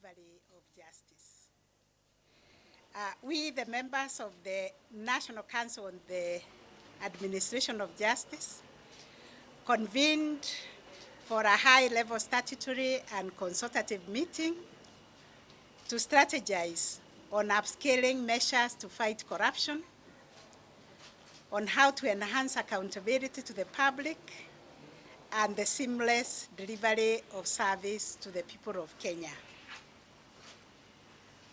delivery of justice. We, the members of the National Council on the Administration of Justice, convened for a high-level statutory and consultative meeting to strategize on upscaling measures to fight corruption, on how to enhance accountability to the public, and the seamless delivery of service to the people of Kenya.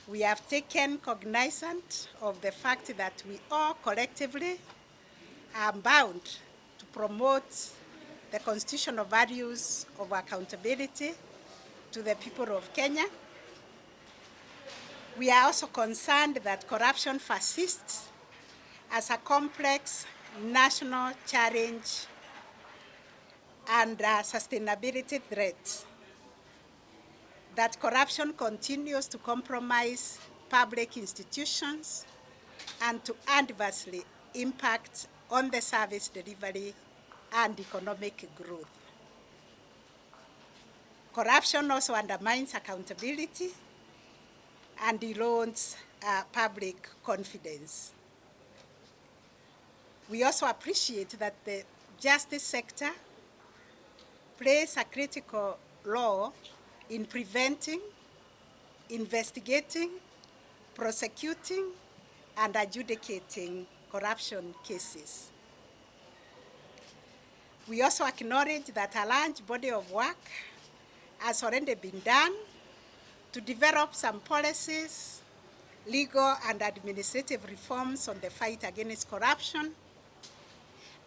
We have taken cognizance of the fact that we all collectively are bound to promote the constitutional values of accountability to the people of Kenya. We are also concerned that corruption persists as a complex national challenge and a sustainability threat, that corruption continues to compromise public institutions and to adversely impact on the service delivery and economic growth. Corruption also undermines accountability and erodes public confidence. We also appreciate that the justice sector plays a critical role in preventing, investigating, prosecuting, and adjudicating corruption cases. We also acknowledge that a large body of work has already been done to develop some policies, legal and administrative reforms on the fight against corruption,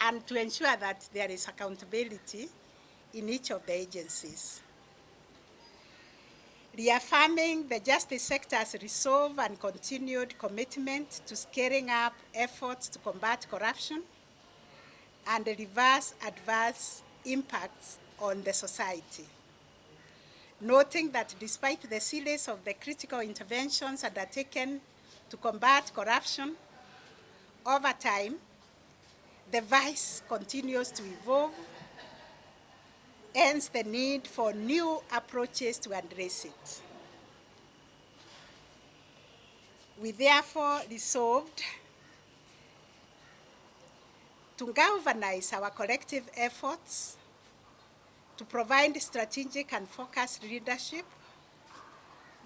and to ensure that there is accountability in each of the agencies. Reaffirming the justice sector's resolve and continued commitment to scaling up efforts to combat corruption and reverse adverse impacts on the society. Noting that despite the series of the critical interventions undertaken to combat corruption, over time, the vice continues to evolve, hence the need for new approaches to address it. We therefore resolved to galvanize our collective efforts to provide strategic and focused leadership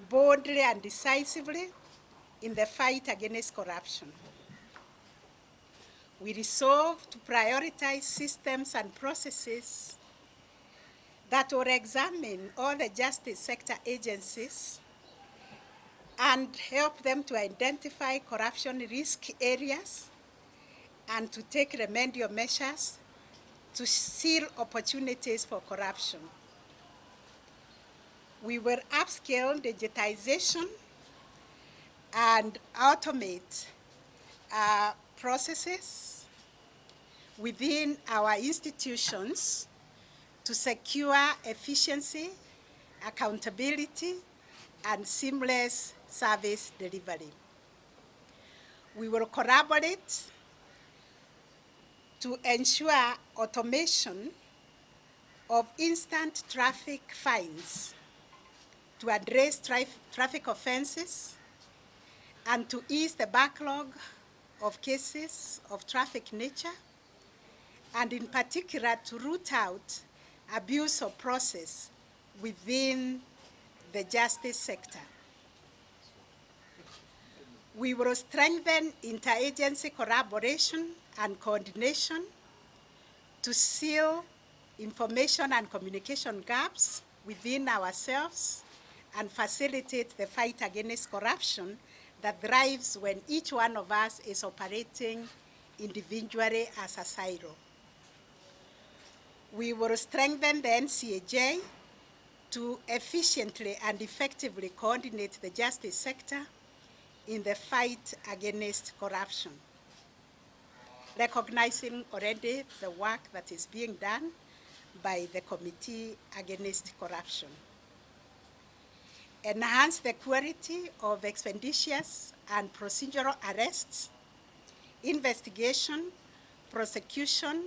boldly and decisively in the fight against corruption. We resolved to prioritize systems and processes that will examine all the justice sector agencies and help them to identify corruption risk areas and to take remedial measures to seal opportunities for corruption. We will upscale digitization and automate processes within our institutions to secure efficiency, accountability, and seamless service delivery. We will collaborate to ensure automation of instant traffic fines to address traffic offenses and to ease the backlog of cases of traffic nature, and in particular to root out abuse of process within the justice sector. We will strengthen interagency collaboration and coordination to seal information and communication gaps within ourselves and facilitate the fight against corruption that thrives when each one of us is operating individually as a silo. We will strengthen the NCAJ to efficiently and effectively coordinate the justice sector in the fight against corruption, recognizing already the work that is being done by the Committee Against Corruption. Enhance the quality of expeditious and procedural arrests, investigation, prosecution,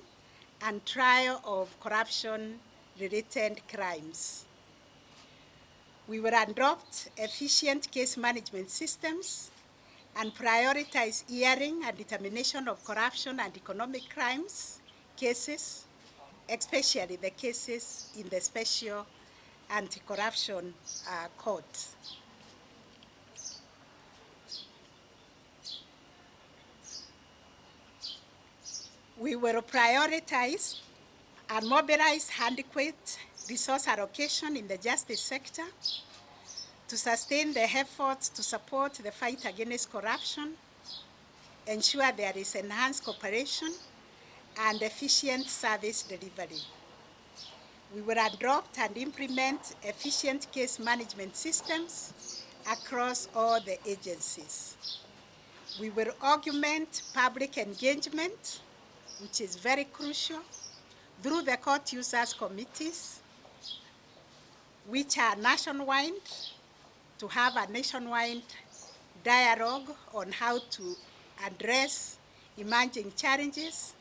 and trial of corruption-related crimes. We will adopt efficient case management systems and prioritize hearing and determination of corruption and economic crimes cases, especially the cases in the Special Anti-Corruption Court. We will prioritize and mobilize adequate resource allocation in the justice sector to sustain the efforts to support the fight against corruption, ensure there is enhanced cooperation and efficient service delivery. We will adopt and implement efficient case management systems across all the agencies. We will augment public engagement, which is very crucial, through the court users committees, which are nationwide, to have a nationwide dialogue on how to address emerging challenges,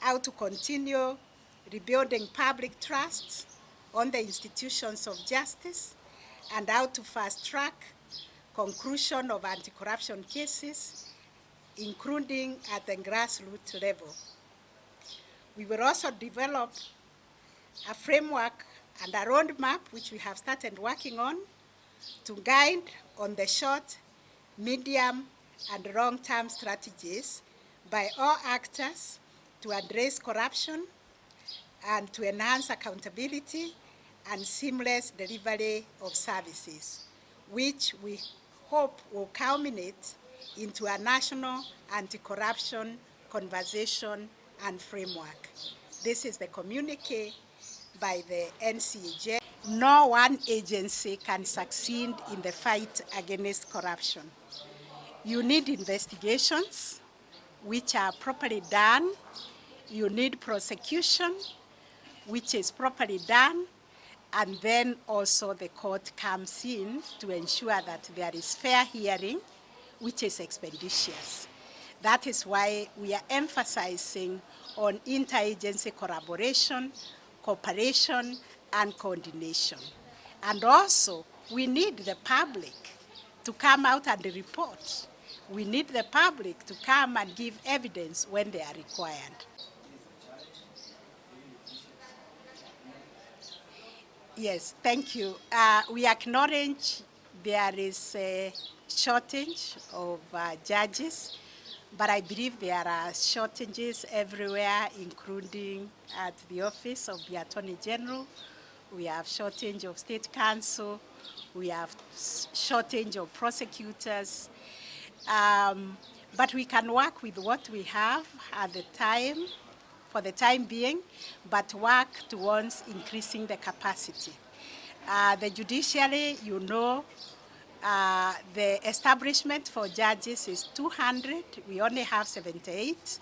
how to continue rebuilding public trust on the institutions of justice, and how to fast-track conclusion of anti-corruption cases, including at the grassroots level. We will also develop a framework and a roadmap, which we have started working on, to guide on the short, medium, and long-term strategies by all actors to address corruption and to enhance accountability and seamless delivery of services, which we hope will culminate into a national anti-corruption conversation and framework. This is the communique by the NCJ. No one agency can succeed in the fight against corruption. You need investigations, which are properly done. You need prosecution, which is properly done. And then also the court comes in to ensure that there is fair hearing, which is expeditious. That is why we are emphasizing on interagency collaboration, cooperation, and coordination. And also, we need the public to come out and report. We need the public to come and give evidence when they are required. Yes, thank you. We acknowledge there is a shortage of judges, but I believe there are shortages everywhere, including at the office of the Attorney General. We have shortage of state counsel. We have shortage of prosecutors. But we can work with what we have at the time, for the time being, but work towards increasing the capacity. The judiciary, you know, the establishment for judges is 200. We only have 78,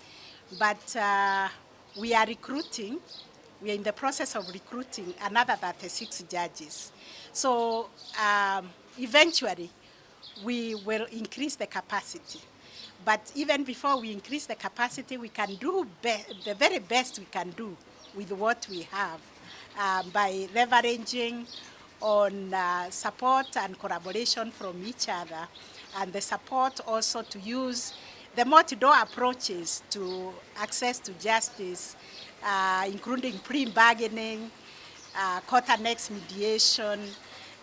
but we are recruiting. We are in the process of recruiting another 36 judges. So eventually, we will increase the capacity. But even before we increase the capacity, we can do the very best we can do with what we have by leveraging on support and collaboration from each other, and the support also to use the multi-door approaches to access to justice, including pre-bargaining, court-annex mediation,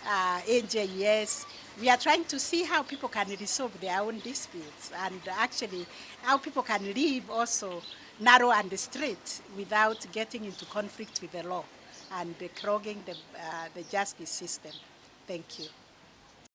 AJS. We are trying to see how people can resolve their own disputes, and actually how people can live also narrow and straight without getting into conflict with the law and clogging the justice system. Thank you.